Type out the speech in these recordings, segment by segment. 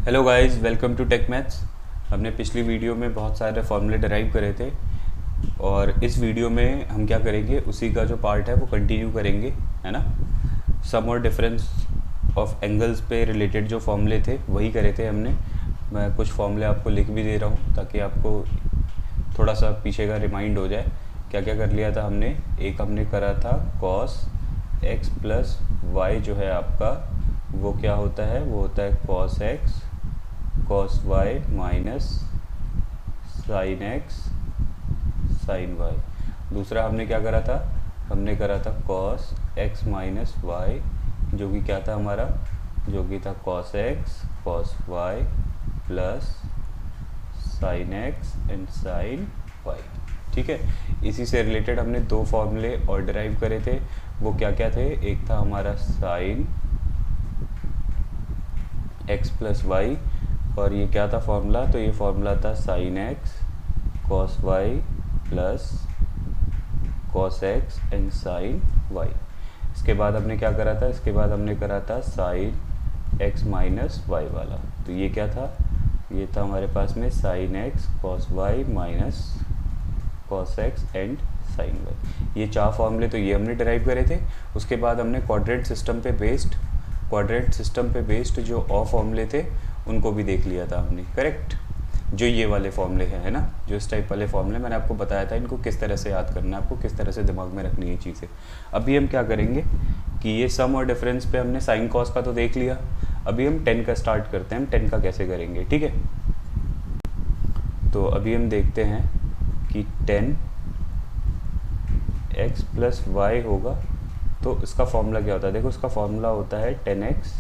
Hello guys, welcome to tech maths. हमने पिछली video में बहुत सारे फॉर्मूले डराइव करे थे और इस वीडियो में हम क्या करेंगे, उसी का जो पार्ट है वो कंटिन्यू करेंगे, है ना। सम और डिफरेंस ऑफ एंगल्स पे रिलेटेड जो फॉर्मूले थे वही करे थे हमने। मैं कुछ फॉर्मूले आपको लिख भी दे रहा हूँ ताकि आपको थोड़ा सा पीछे का रिमाइंड हो जाए क्या क्या कर लिया था हमने। एक हमने करा था cos x प्लस वाई जो है आपका, वो क्या होता है, वो होता है cos x cos y minus sine x sine y। दूसरा हमने क्या करा था, हमने करा था cos x माइनस वाई, जो कि क्या था हमारा, जो कि था cos x cos y plus sine x and sine y। ठीक है, इसी से रिलेटेड हमने दो फॉर्मूले और डिराइव करे थे। वो क्या क्या थे, एक था हमारा साइन x प्लस वाई, और ये क्या था फॉर्मूला, तो ये फॉर्मूला था sine x cos y plus cos x and sine y। इसके बाद हमने क्या करा था, इसके बाद हमने करा था साइन x माइनस वाई वाला। तो ये क्या था, ये था हमारे पास में sine x cos y minus cos x and sine y। ये चार फॉर्मूले तो ये हमने डिराइव करे थे। उसके बाद हमने क्वाड्रेंट सिस्टम पे बेस्ड जो और फॉर्मूले थे उनको भी देख लिया था हमने, करेक्ट। जो ये वाले फॉर्मूले हैं, है ना, जो इस टाइप वाले फॉर्मूले मैंने आपको बताया था, इनको किस तरह से याद करना है, आपको किस तरह से दिमाग में रखनी है चीज़ें। अभी हम क्या करेंगे कि ये सम और डिफरेंस पे हमने साइन कॉस का तो देख लिया, अभी हम 10 का स्टार्ट करते हैं। हम 10 का कैसे करेंगे, ठीक है। तो अभी हम देखते हैं कि 10 x प्लस वाई होगा, तो इसका फॉर्मूला क्या होता है, देखो इसका फॉर्मूला होता है 10x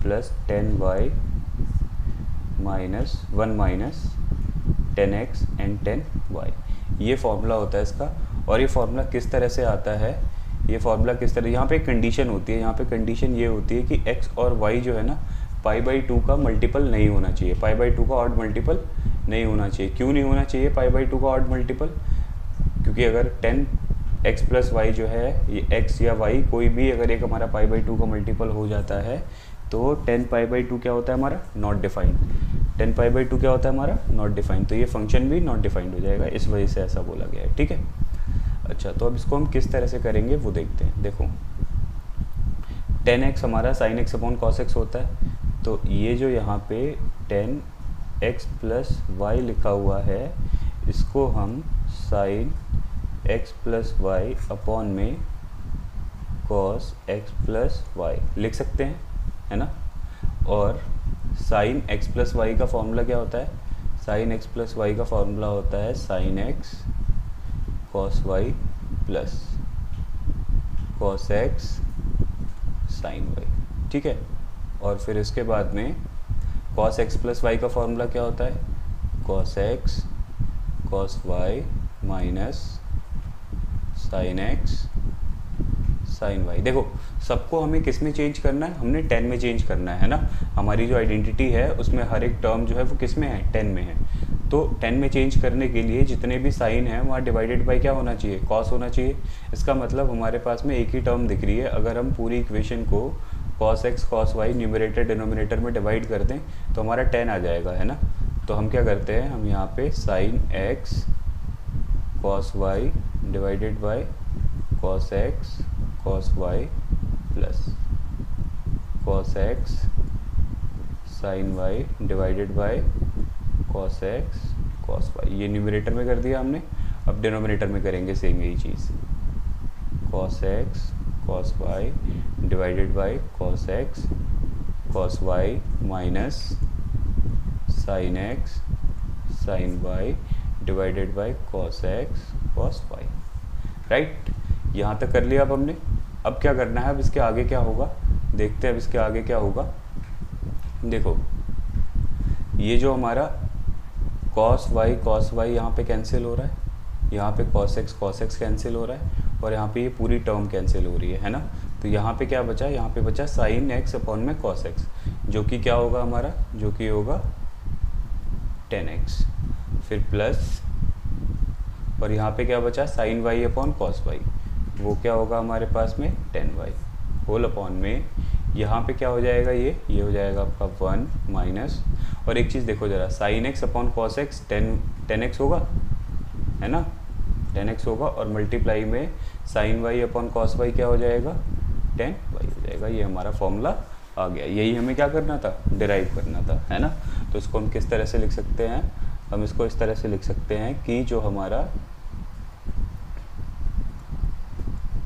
plus 10y minus 1 minus 10x and 10y। ये फॉर्मूला होता है इसका। और ये फॉर्मूला किस तरह से आता है, ये फॉर्मूला किस तरह, यहाँ पे एक कंडीशन होती है, यहाँ पे कंडीशन ये होती है कि x और y जो है ना, π/2 का मल्टीपल नहीं होना चाहिए, π/2 का ऑड मल्टीपल नहीं होना चाहिए। क्यों नहीं होना चाहिए π/2 का ऑड मल्टीपल, क्योंकि अगर 10x प्लस वाई जो है, ये x या y कोई भी अगर एक हमारा π/2 का मल्टीपल हो जाता है तो 10π/2 क्या होता है हमारा, नॉट डिफाइंड। 10π/2 क्या होता है हमारा, नॉट डिफाइंड। तो ये फंक्शन भी नॉट डिफाइंड हो जाएगा, इस वजह से ऐसा बोला गया है, ठीक है। अच्छा, तो अब इसको हम किस तरह से करेंगे वो देखते हैं। देखो 10x हमारा sine x upon cos x होता है, तो ये जो यहाँ पे 10x प्लस वाई लिखा हुआ है, इसको हम sine x plus y upon में कॉस x प्लस वाई लिख सकते हैं, है ना। और साइन x प्लस वाई का फॉर्मूला क्या होता है, साइन x प्लस वाई का फॉर्मूला होता है sine x cos y plus cos x sine y, ठीक है। और फिर इसके बाद में कॉस x प्लस वाई का फॉर्मूला क्या होता है, cos x cos y minus sine x sine Y. देखो सबको हमें किस में चेंज करना है, हमने 10 में चेंज करना है ना। हमारी जो आइडेंटिटी है उसमें हर एक टर्म जो है वो किस में है, 10 में है। तो 10 में चेंज करने के लिए जितने भी साइन हैं वहाँ डिवाइडेड बाय क्या होना चाहिए, कॉस होना चाहिए। इसका मतलब हमारे पास में एक ही टर्म दिख रही है। अगर हम पूरी इक्वेशन को cos x cos y numerator denominator में डिवाइड कर दें तो हमारा 10 आ जाएगा, है ना। तो हम क्या करते हैं, हम यहाँ पे sine x cos y divided by cos x cos y plus cos x sine y divided by cos x cos y, ये न्यूमरेटर में कर दिया हमने। अब डिनोमिनेटर में करेंगे सेम यही चीज़, cos x cos y divided by cos x cos y minus sine x sine y divided by cos x cos y, right. यहाँ तक कर लिया अब हमने। अब क्या करना है, अब इसके आगे क्या होगा देखते हैं। अब इसके आगे क्या होगा, देखो ये जो हमारा cos y यहाँ पे कैंसिल हो रहा है, यहाँ पे cos x कैंसिल हो रहा है, और यहाँ पे ये पूरी टर्म कैंसिल हो रही है ना। तो यहाँ पे क्या बचा, यहाँ पे बचा साइन x अपॉन में cos x, जो कि क्या होगा हमारा, जो कि होगा 10x, फिर प्लस, और यहाँ पे क्या बचा sine y upon cos y, वो क्या होगा हमारे पास में 10y होल अपॉन में यहाँ पे क्या हो जाएगा, ये हो जाएगा आपका 1 माइनस, और एक चीज़ देखो ज़रा, sine x upon cos x 10x होगा, है ना, 10x होगा, और मल्टीप्लाई में sine y upon cos y क्या हो जाएगा, 10y हो जाएगा। ये हमारा फॉर्मूला आ गया। यही हमें क्या करना था, डिराइव करना था, है ना। तो इसको हम किस तरह से लिख सकते हैं, हम इसको इस तरह से लिख सकते हैं कि जो हमारा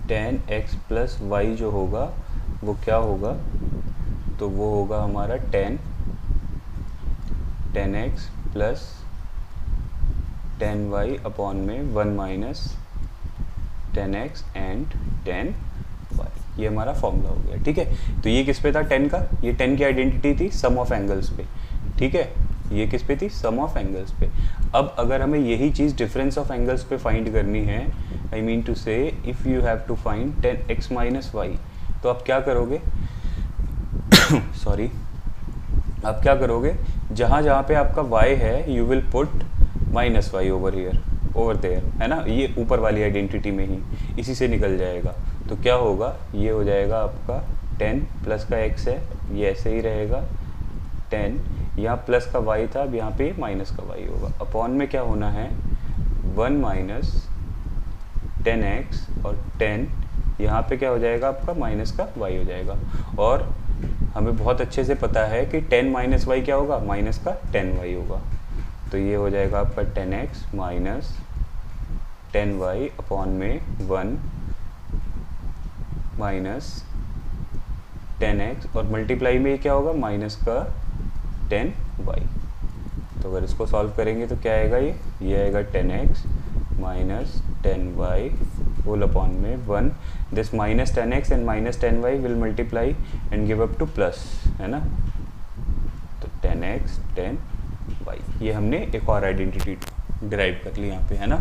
10x प्लस वाई जो होगा वो क्या होगा, तो वो होगा हमारा 10x प्लस 10y अपॉन में 1 माइनस 10x एंड 10y। ये हमारा फॉर्मूला हो गया, ठीक है। तो ये किस पे था, 10 का, ये 10 की आइडेंटिटी थी सम ऑफ एंगल्स पे, ठीक है। ये किस पे थी, सम ऑफ एंगल्स पे। अब अगर हमें यही चीज़ डिफरेंस ऑफ एंगल्स पे फाइंड करनी है, I mean to say if you have to find 10x minus y, तो आप क्या करोगे सॉरी, आप क्या करोगे, जहाँ जहाँ पे आपका y है you will put minus y over here, over there, है ना। ये ऊपर वाली आइडेंटिटी में ही इसी से निकल जाएगा। तो क्या होगा, ये हो जाएगा आपका 10 प्लस का x है, ये ऐसे ही रहेगा 10, यहाँ प्लस का y था, अब यहाँ पे माइनस का y होगा, अपॉन में क्या होना है 1 माइनस 10x, और 10 यहाँ पे क्या हो जाएगा आपका माइनस का y हो जाएगा। और हमें बहुत अच्छे से पता है कि 10 माइनस वाई क्या होगा, माइनस का 10y होगा। तो ये हो जाएगा आपका 10x माइनस 10y अपॉन में 1 माइनस 10x, और मल्टीप्लाई में क्या होगा, माइनस का 10y। तो अगर इसको सॉल्व करेंगे तो क्या आएगा, ये आएगा 10x minus 10y whole upon में 1, this minus 10x and minus 10y will multiply and give up two plus, है ना। तो 10x 10y, ये हमने एक और आइडेंटिटी डिराइव कर ली यहाँ पे, है ना।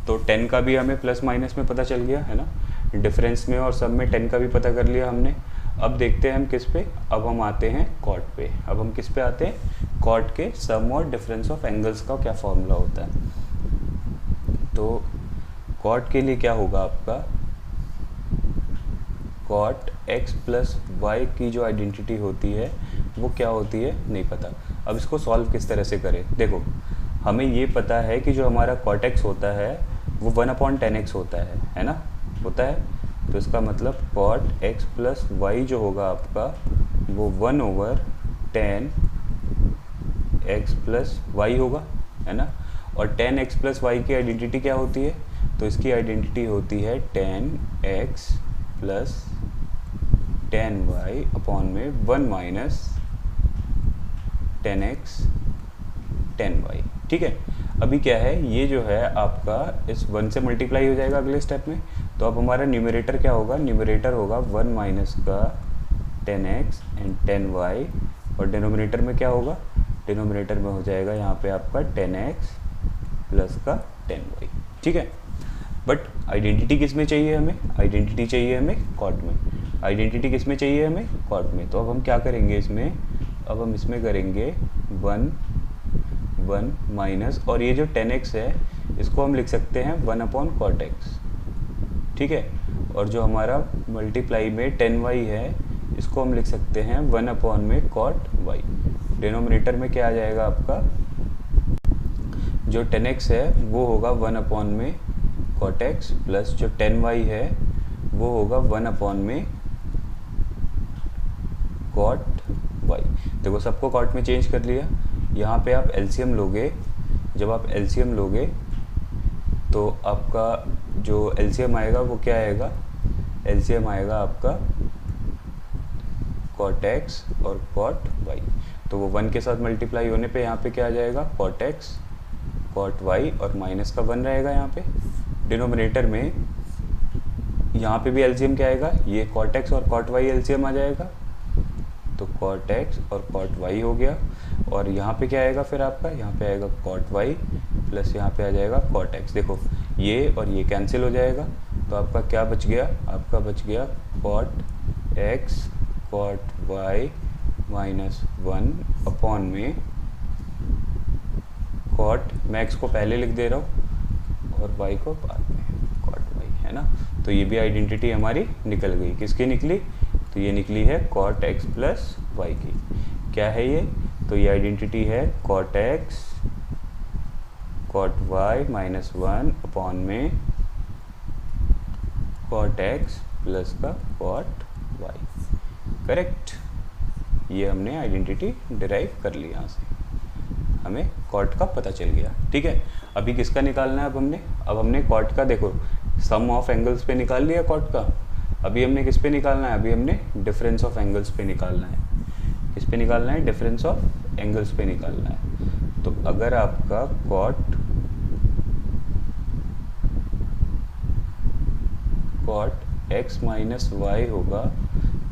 तो 10 का भी हमें प्लस माइनस में पता चल गया, है ना, डिफरेंस में और सब में 10 का भी पता कर लिया हमने। अब देखते हैं हम किस पे, अब हम आते हैं कॉट पे। अब हम किस पे आते हैं, कॉट के सम और डिफरेंस ऑफ एंगल्स का क्या फॉर्मूला होता है। तो कॉट के लिए क्या होगा आपका, कॉट x प्लस वाई की जो आइडेंटिटी होती है वो क्या होती है, नहीं पता। अब इसको सॉल्व किस तरह से करें, देखो हमें ये पता है कि जो हमारा कॉट x होता है वो 1/10x होता है ना, होता है। तो इसका मतलब कॉट x प्लस वाई जो होगा आपका वो 1/10x प्लस वाई होगा, है ना। और 10x प्लस वाई की आइडेंटिटी क्या होती है, तो इसकी आइडेंटिटी होती है 10x प्लस 10y अपॉन में 1 माइनस 10x 10y, ठीक है। अभी क्या है, ये जो है आपका इस 1 से मल्टीप्लाई हो जाएगा अगले स्टेप में। तो अब हमारा न्यूमरेटर क्या होगा, न्यूमरेटर होगा 1 माइनस का 10x एंड 10y, और डिनोमिनेटर में क्या होगा, डिनोमिनेटर में हो जाएगा यहाँ पे आपका 10x प्लस का 10y, ठीक है। बट आइडेंटिटी किस में चाहिए हमें, आइडेंटिटी चाहिए हमें कॉट में, आइडेंटिटी किस में चाहिए हमें, कॉट में। तो अब हम क्या करेंगे इसमें, अब हम इसमें करेंगे 1 माइनस, और ये जो 10x है इसको हम लिख सकते हैं 1/cot x, ठीक है। और जो हमारा मल्टीप्लाई में 10y है इसको हम लिख सकते हैं 1/cot y। डिनोमिनेटर में क्या आ जाएगा आपका, जो 10x है वो होगा 1/cot x प्लस जो 10y है वो होगा 1/cot y। देखो सबको कॉट में चेंज कर लिया। यहाँ पे आप एलसीएम लोगे, जब आप एलसीएम लोगे तो आपका जो एलसीएम आएगा वो क्या आएगा, एलसीएम आएगा आपका cot x और cot y। तो वो 1 के साथ मल्टीप्लाई होने पे यहाँ पे क्या आ जाएगा, cot x cot y, और माइनस का 1 रहेगा यहाँ पे। डिनोमिनेटर में यहाँ पे भी एलसीएम क्या आएगा, ये cot x और cot y एलसीएम आ जाएगा, तो cot x और cot y हो गया। और यहाँ पे क्या आएगा फिर आपका, यहाँ पे आएगा cot y प्लस यहाँ पे आ जाएगा cot x। देखो ये और ये कैंसिल हो जाएगा, तो आपका क्या बच गया, आपका बच गया cot x cot y minus 1 upon में cot, मैं x को पहले लिख दे रहा हूँ और y को बाद में, cot y, है ना। तो ये भी आइडेंटिटी हमारी निकल गई, किसकी निकली, तो ये निकली है cot x प्लस वाई की। क्या है ये? तो ये आइडेंटिटी है cot x cot y minus 1 upon में cot x प्लस का cot y। करेक्ट, ये हमने आइडेंटिटी डिराइव कर ली, यहाँ से हमें cot का पता चल गया। ठीक है, अभी किसका निकालना है? अब हमने cot का, देखो सम ऑफ एंगल्स पे निकाल लिया cot का। अभी हमने किस पे निकालना है? अभी हमने डिफरेंस ऑफ एंगल्स पे निकालना है। किस पे निकालना है? डिफरेंस ऑफ एंगल्स पे निकालना है। तो अगर आपका cot x माइनस वाई होगा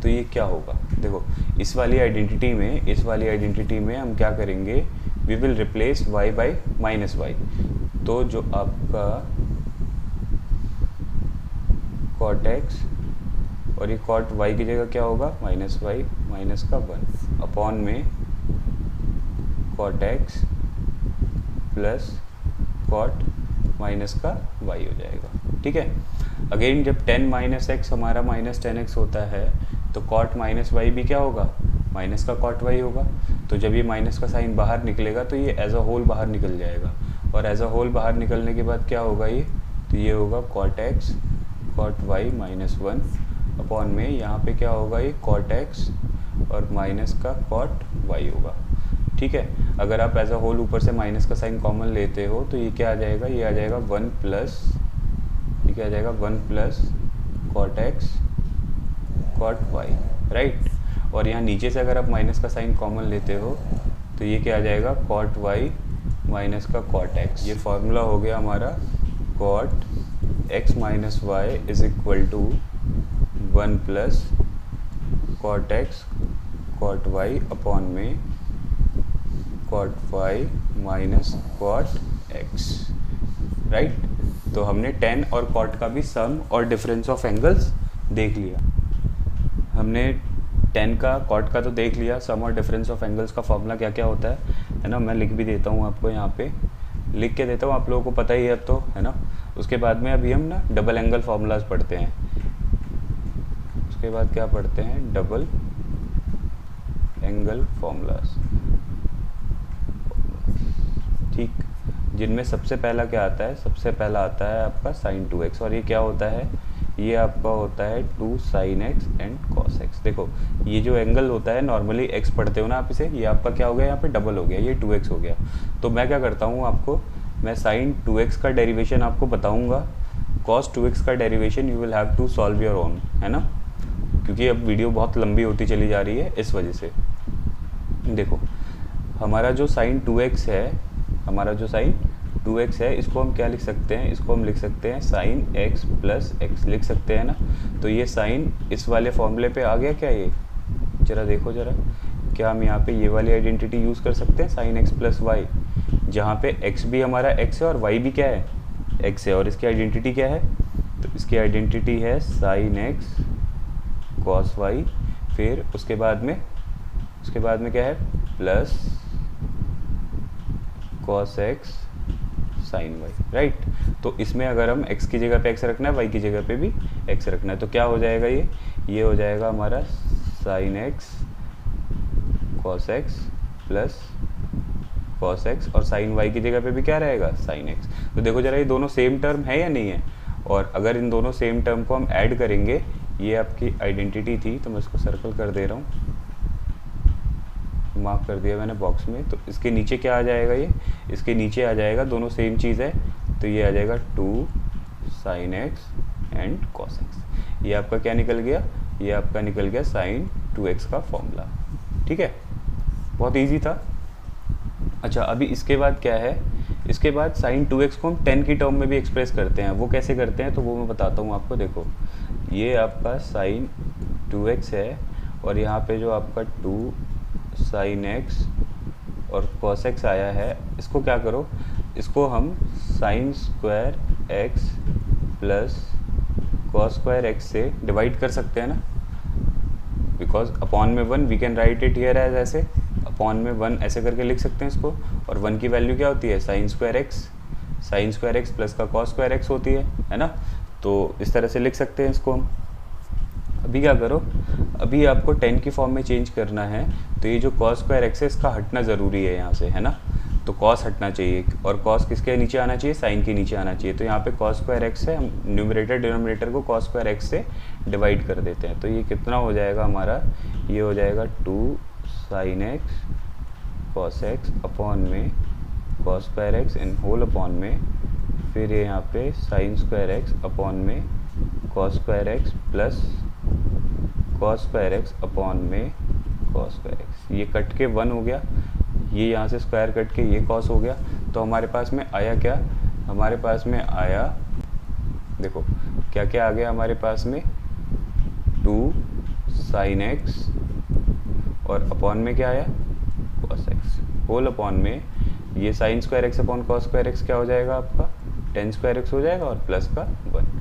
तो ये क्या होगा? देखो इस वाली आइडेंटिटी में हम क्या करेंगे? We will replace y by minus y. तो जो आपका cot x और ये cot y की जगह क्या होगा? माइनस वाई माइनस का 1 अपॉन में cot x plus cot minus का y हो जाएगा। ठीक है, अगेन जब 10 माइनस एक्स हमारा माइनस 10x होता है तो cot माइनस वाई भी क्या होगा? माइनस का cot y होगा। तो जब ये माइनस का साइन बाहर निकलेगा तो ये एज अ होल बाहर निकल जाएगा, और एज अ होल बाहर निकलने के बाद क्या होगा ये? तो ये होगा cot x cot y minus 1 upon में यहाँ पे क्या होगा? ये cot x और माइनस का cot y होगा। ठीक है, अगर आप एज अ होल ऊपर से माइनस का साइन कॉमन लेते हो तो ये क्या आ जाएगा? ये आ जाएगा 1 प्लस, ये क्या आ जाएगा? 1 plus cot x cot y, right. और यहाँ नीचे से अगर आप माइनस का साइन कॉमन लेते हो तो ये क्या आ जाएगा? cot y माइनस का cot x। ये फॉर्मूला हो गया हमारा cot x minus y is equal to 1 plus cot x cot y upon में cot y minus cot x, right. तो हमने tan और cot का भी सम और डिफरेंस ऑफ एंगल्स देख लिया। हमने tan का cot का तो देख लिया, सम और डिफरेंस ऑफ एंगल्स का फॉर्मूला क्या क्या होता है ना। मैं लिख भी देता हूँ आपको, यहाँ पे लिख के देता हूँ, आप लोगों को पता ही है अब तो, है ना। उसके बाद में अभी हम ना डबल एंगल फार्मूलाज पढ़ते हैं। उसके बाद क्या पढ़ते हैं? डबल एंगल फार्मूलाज, ठीक। जिनमें सबसे पहला क्या आता है? सबसे पहला आता है आपका sin 2x, और ये क्या होता है? ये आपका होता है 2 sin x and cos x। देखो ये जो एंगल होता है, नॉर्मली x पढ़ते हो ना आप इसे, ये आपका क्या हो गया? यहाँ पे डबल हो गया, ये 2x हो गया। तो मैं क्या करता हूँ आपको, मैं sin 2x का डेरिवेशन आपको बताऊँगा, cos 2x का derivation you will have to solve your own, है ना, क्योंकि अब वीडियो बहुत लंबी होती चली जा रही है इस वजह से। देखो हमारा जो sin 2x है, हमारा जो sin 2x है, इसको हम क्या लिख सकते हैं? इसको हम लिख सकते हैं sin x प्लस x लिख सकते हैं ना। तो ये sin इस वाले फॉर्मूले पे आ गया क्या? ये जरा देखो जरा, क्या हम यहाँ पे ये वाली आइडेंटिटी यूज़ कर सकते हैं sin x प्लस वाई, जहाँ पे x भी हमारा x है और y भी क्या है? x है। और इसकी आइडेंटिटी क्या है? तो इसकी आइडेंटिटी है sin x cos y, फिर उसके बाद में क्या है? Plus cos x sin y, right. तो इसमें अगर हम x की जगह पे x रखना है, y की जगह पे भी x रखना है, तो क्या हो जाएगा? ये हो जाएगा हमारा sin x cos x plus cos x, और sin y की जगह पे भी क्या रहेगा? sin x। तो देखो जरा, ये दोनों सेम टर्म है या नहीं है? और अगर इन दोनों सेम टर्म को हम ऐड करेंगे, ये आपकी आइडेंटिटी थी, तो मैं इसको सर्कल कर दे रहा हूँ, मार्क कर दिया मैंने बॉक्स में। तो इसके नीचे क्या आ जाएगा? ये इसके नीचे आ जाएगा, दोनों सेम चीज़ है, तो ये आ जाएगा 2 sin x and cos x। ये आपका क्या निकल गया? ये आपका निकल गया sin 2x का फॉर्मूला, ठीक है। बहुत इजी था। अच्छा, अभी इसके बाद क्या है? इसके बाद sin 2x को हम 10 की टर्म में भी एक्सप्रेस करते हैं। वो कैसे करते हैं तो वो मैं बताता हूँ आपको। देखो ये आपका sin 2x है, और यहाँ पे जो आपका 2 sin x और cos x आया है, इसको क्या करो, इसको हम sin square x plus cos square x से डिवाइड कर सकते हैं ना, बिकॉज अपॉन में 1 we can write it here as ऐसे, अपॉन में 1 ऐसे करके लिख सकते हैं इसको। और 1 की वैल्यू क्या होती है? sin स्क्वायर x प्लस का cos स्क्वायर x होती है ना। तो इस तरह से लिख सकते हैं इसको हम। अभी क्या करो, अभी आपको 10 की फॉर्म में चेंज करना है, तो ये जो कॉस स्क्वायर एक्स है इसका हटना ज़रूरी है यहाँ से, है ना। तो कॉस हटना चाहिए, और कॉस किसके नीचे आना चाहिए, साइन के नीचे आना चाहिए। तो यहाँ पे कॉस स्क्वायर एक्स है, हम न्यूमरेटर डिनोमिनेटर को कॉस स्क्वायर एक्स से डिवाइड कर देते हैं। तो ये कितना हो जाएगा हमारा, ये हो जाएगा 2 sine x cos x upon में cos square x in whole upon में, फिर ये यहाँ पे साइन स्क्वायर एक्स अपॉन में cos square x plus cos square x upon में कॉस स्क्वायर एक्स। ये कट के 1 हो गया, ये यहाँ से स्क्वायर कट के ये कॉस हो गया। तो हमारे पास में आया क्या, हमारे पास में आया, देखो क्या क्या आ गया हमारे पास में, 2 साइन एक्स और अपॉन में क्या आया, कॉस एक्स होल अपॉन में ये sign square x upon cos square x क्या हो जाएगा आपका, टेन स्क्वायर एक्स हो जाएगा और प्लस का 1।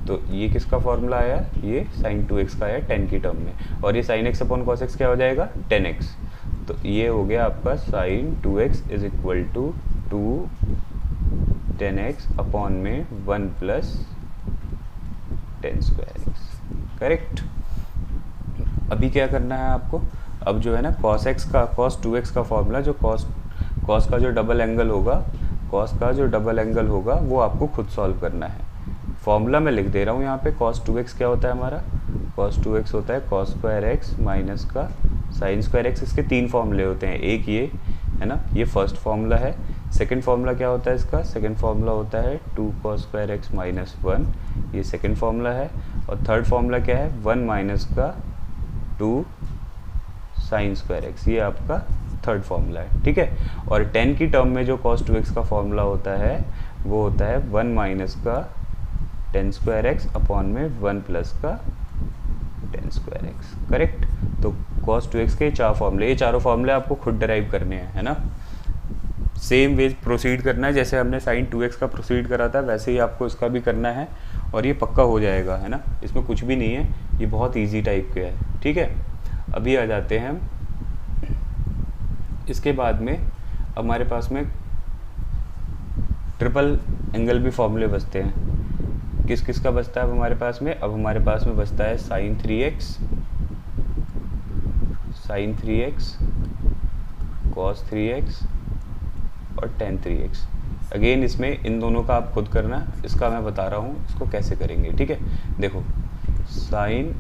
तो ये किसका फॉर्मूला आया, ये साइन 2x का आया 10 की टर्म में, और ये sine x upon cos x क्या हो जाएगा 10x। तो ये हो गया आपका sine 2x is equal to 2 10x upon में 1 प्लस 10 स्क्वायर एक्स, करेक्ट। अभी क्या करना है आपको, अब जो है ना cos x का cos 2x का फॉर्मूला, जो cos का जो डबल एंगल होगा, cos का जो डबल एंगल होगा वो आपको खुद सॉल्व करना है। फॉर्मूला मैं लिख दे रहा हूँ यहाँ पे, cos 2x क्या होता है हमारा, cos 2x होता है cos स्क्वायर एक्स माइनस का साइन स्क्वायर एक्स। इसके 3 फॉर्मूले होते हैं, एक ये है ना, ये फर्स्ट फॉर्मूला है। सेकंड फॉर्मूला क्या होता है इसका, सेकंड फॉर्मूला होता है 2 cos स्क्वायर एक्स माइनस 1, ये सेकंड फॉर्मूला है। और थर्ड फॉर्मूला क्या है, 1 माइनस का 2 साइन स्क्वायर एक्स, ये आपका थर्ड फॉर्मूला है, ठीक है। और 10 की टर्म में जो cos 2x का फॉर्मूला होता है वो होता है 1 माइनस का 10 स्क्वायर एक्स अपॉन में 1 प्लस का 10 स्क्वायर एक्स, करेक्ट। तो cos 2x के 4 फॉर्मूले, ये चारों फॉर्मूले आपको खुद डराइव करने हैं, है ना। सेम वे प्रोसीड करना है, जैसे हमने साइन 2x का प्रोसीड करा था वैसे ही आपको इसका भी करना है, और ये पक्का हो जाएगा, है ना। इसमें कुछ भी नहीं है, ये बहुत ईजी टाइप के है, ठीक है। अभी आ जाते हैं हम, इसके बाद में हमारे पास में ट्रिपल एंगल भी फॉर्मूले बचते हैं। किस किस का बचता है अब हमारे पास में, अब हमारे पास में बचता है साइन 3x कॉस 3x और tan 3x। अगेन इसमें इन दोनों का आप खुद करना, इसका मैं बता रहा हूँ इसको कैसे करेंगे, ठीक है। देखो साइन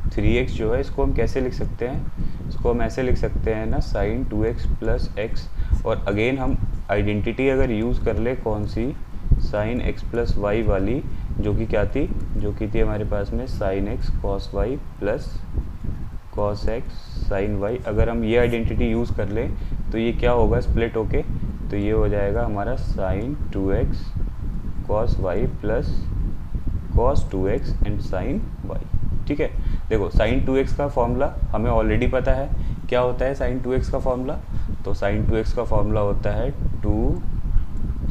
3x जो है इसको हम कैसे लिख सकते हैं, इसको हम ऐसे लिख सकते हैं ना, साइन 2x प्लस एक्स। और अगेन हम आइडेंटिटी अगर यूज़ कर ले, कौन सी, साइन x प्लस वाई वाली, जो कि क्या थी, जो कि थी हमारे पास में sine x cos y plus cos x sine y. अगर हम ये आइडेंटिटी यूज़ कर लें तो ये क्या होगा, स्प्लिट होके, तो ये हो जाएगा हमारा sine 2x cos y plus कॉस 2x एंड साइन वाई, ठीक है। देखो साइन 2x का फॉर्मूला हमें ऑलरेडी पता है, क्या होता है साइन 2x का फॉर्मूला, तो साइन 2x का फॉर्मूला होता है 2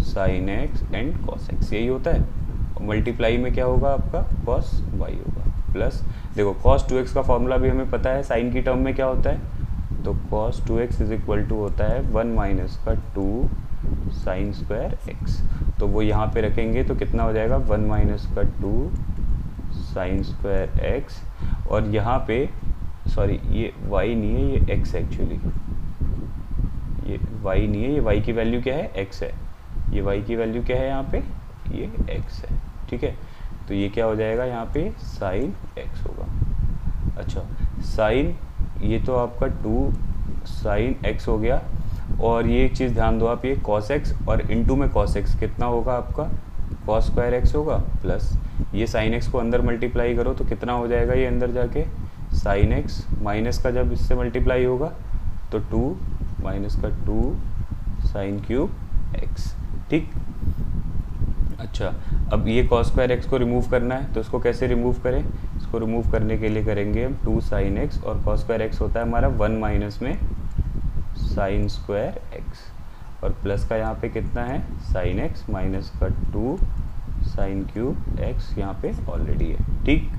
sine x and cos x, यही होता है। और मल्टीप्लाई में क्या होगा आपका, कॉस वाई होगा, प्लस देखो कॉस 2x का फॉर्मूला भी हमें पता है, साइन की टर्म में क्या होता है, तो cos 2x is equal to होता है 1 माइनस का 2 साइन स्क्वायर एक्स। तो वो यहाँ पे रखेंगे तो कितना हो जाएगा, 1 माइनस का 2 साइन स्क्वायर एक्स। और यहाँ पे सॉरी ये y नहीं है, ये x है एक्चुअली, ये y नहीं है, ये y की वैल्यू क्या है, x है। ये y की वैल्यू क्या है यहाँ पे, ये x है, ठीक है। तो ये क्या हो जाएगा यहाँ पे, साइन x होगा। अच्छा साइन, ये तो आपका 2 साइन x हो गया। और ये एक चीज़ ध्यान दो आप, ये cos x और इनटू में cos x कितना होगा आपका, cos स्क्वायर x होगा, प्लस ये साइन x को अंदर मल्टीप्लाई करो तो कितना हो जाएगा, ये अंदर जाके साइन x माइनस का जब इससे मल्टीप्लाई होगा तो 2 माइनस का 2 साइन क्यूब x, ठीक। अच्छा अब ये cos स्क्वायर x को रिमूव करना है, तो इसको कैसे रिमूव करें, इसको रिमूव करने के लिए करेंगे हम 2 साइन x, और cos स्क्वायर x होता है हमारा 1 माइनस में साइन स्क्वायर x, और प्लस का यहाँ पे कितना है साइन x माइनस का 2 साइन क्यूब x यहाँ पे ऑलरेडी है, ठीक।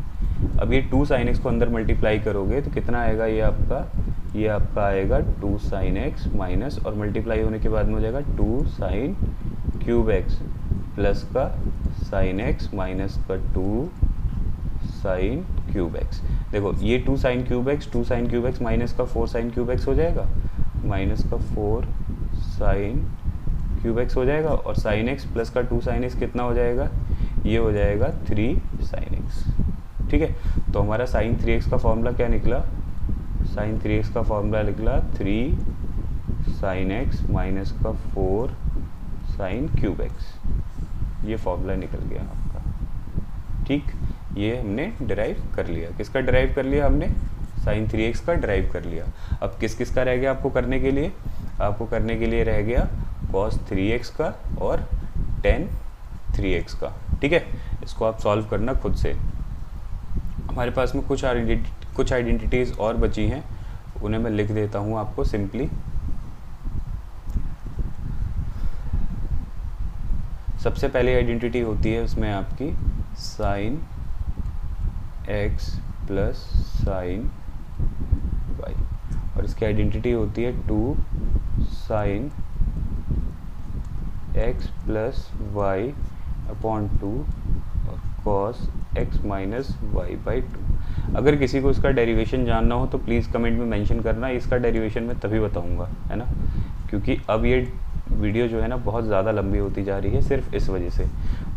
अब ये 2 साइन x को अंदर मल्टीप्लाई करोगे तो कितना आएगा, ये आपका आएगा 2 साइन x माइनस, और मल्टीप्लाई होने के बाद में हो जाएगा 2 साइन क्यूब x प्लस का साइन x माइनस का 2 साइन क्यूब एक्स। देखो ये 2 sine cube x, 2 sine cube x minus का 4 साइन क्यूब एक्स हो जाएगा, माइनस का 4 साइन क्यूब एक्स हो जाएगा, और साइन एक्स प्लस का 2 साइन एक्स कितना हो जाएगा, ये हो जाएगा 3 साइन एक्स। ठीक है, तो हमारा साइन 3x का फॉर्मूला क्या निकला, साइन 3x का फॉर्मूला निकला 3 साइन एक्स माइनस का 4 साइन क्यूब एक्स, ये फॉर्मूला निकल गया आपका। ठीक, ये हमने डिराइव कर लिया। किसका डिराइव कर लिया हमने, साइन 3x का डिराइव कर लिया। अब किस किस का रह गया आपको करने के लिए, आपको करने के लिए रह गया cos 3x का और tan 3x का। ठीक है, इसको आप सॉल्व करना खुद से। हमारे पास में कुछ आइडेंटिटीज़ और बची हैं, उन्हें मैं लिख देता हूँ आपको सिंपली। सबसे पहली आइडेंटिटी होती है उसमें आपकी sine x plus sine y, और इसकी आइडेंटिटी होती है 2 sine x plus y upon 2 और cos x minus y by 2। अगर किसी को इसका डेरिवेशन जानना हो तो प्लीज़ कमेंट में मेंशन करना, इसका डेरिवेशन मैं तभी बताऊंगा, है ना, क्योंकि अब ये वीडियो जो है ना बहुत ज़्यादा लंबी होती जा रही है सिर्फ इस वजह से।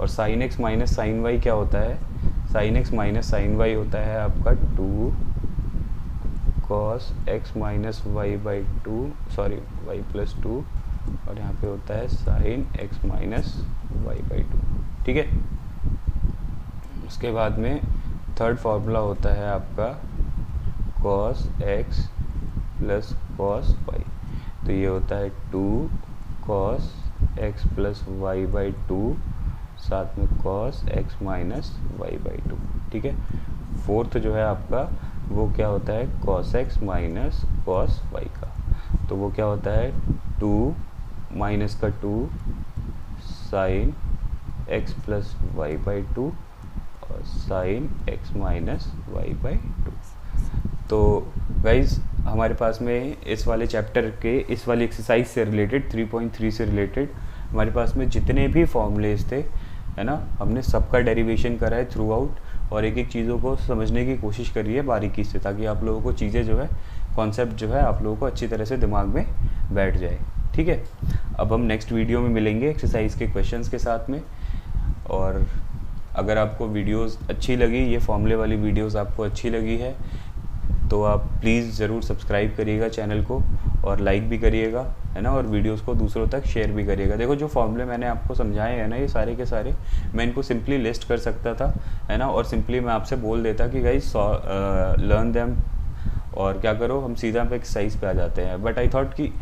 और sine x minus sine y क्या होता है, sine x minus sine y होता है आपका 2 cos x minus y by 2, sorry y plus 2, और यहाँ पे होता है sine x minus y by 2। ठीक है, उसके बाद में थर्ड फार्मूला होता है आपका cos x plus cos y, तो ये होता है 2 cos x plus y by 2 साथ में cos x minus y by 2। ठीक है, फोर्थ जो है आपका वो क्या होता है cos x minus cos y का, तो वो क्या होता है 2 माइनस का 2 sine x plus y by 2 और sine x minus y by 2। तो गाइज हमारे पास में इस वाले चैप्टर के इस वाली एक्सरसाइज से रिलेटेड 3.3 से रिलेटेड हमारे पास में जितने भी फॉर्मूलेज थे, है ना, हमने सबका डेरिवेशन करा है थ्रू आउट, और एक एक चीज़ों को समझने की कोशिश करी है बारीकी से, ताकि आप लोगों को चीज़ें जो है कॉन्सेप्ट जो है आप लोगों को अच्छी तरह से दिमाग में बैठ जाए। ठीक है, अब हम नेक्स्ट वीडियो में मिलेंगे एक्सरसाइज के क्वेश्चंस के साथ में। और अगर आपको वीडियोस अच्छी लगी, ये फॉर्मूले वाली वीडियोस आपको अच्छी लगी है, तो आप प्लीज़ ज़रूर सब्सक्राइब करिएगा चैनल को और लाइक भी करिएगा, है ना, और वीडियोस को दूसरों तक शेयर भी करिएगा। देखो जो फॉर्मूले मैंने आपको समझाए हैं ना, ये सारे के सारे मैं इनको सिंपली लिस्ट कर सकता था, है ना, और सिंपली मैं आपसे बोल देता कि गाइस लर्न देम, और क्या करो हम सीधा पे एक्सरसाइज पे आ जाते हैं। बट आई थॉट कि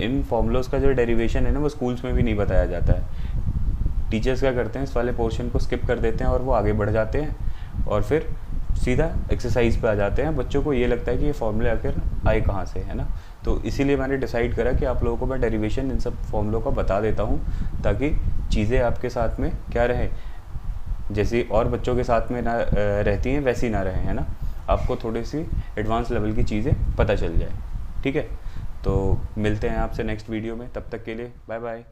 इन फॉर्मूलोज का जो डेरिवेशन है ना वो स्कूल्स में भी नहीं बताया जाता है। टीचर्स क्या करते हैं, इस वाले पोर्शन को स्किप कर देते हैं और वो आगे बढ़ जाते हैं और फिर सीधा एक्सरसाइज पे आ जाते हैं। बच्चों को ये लगता है कि ये फॉर्मूले आखिर आए कहाँ से, है ना। तो इसीलिए मैंने डिसाइड करा कि आप लोगों को मैं डेरिवेशन इन सब फॉर्मूलों का बता देता हूँ, ताकि चीज़ें आपके साथ में क्या रहे, जैसी और बच्चों के साथ में ना रहती हैं वैसी ना रहे, है ना, आपको थोड़ी सी एडवांस लेवल की चीज़ें पता चल जाए। ठीक है, तो मिलते हैं आपसे नेक्स्ट वीडियो में, तब तक के लिए बाय बाय।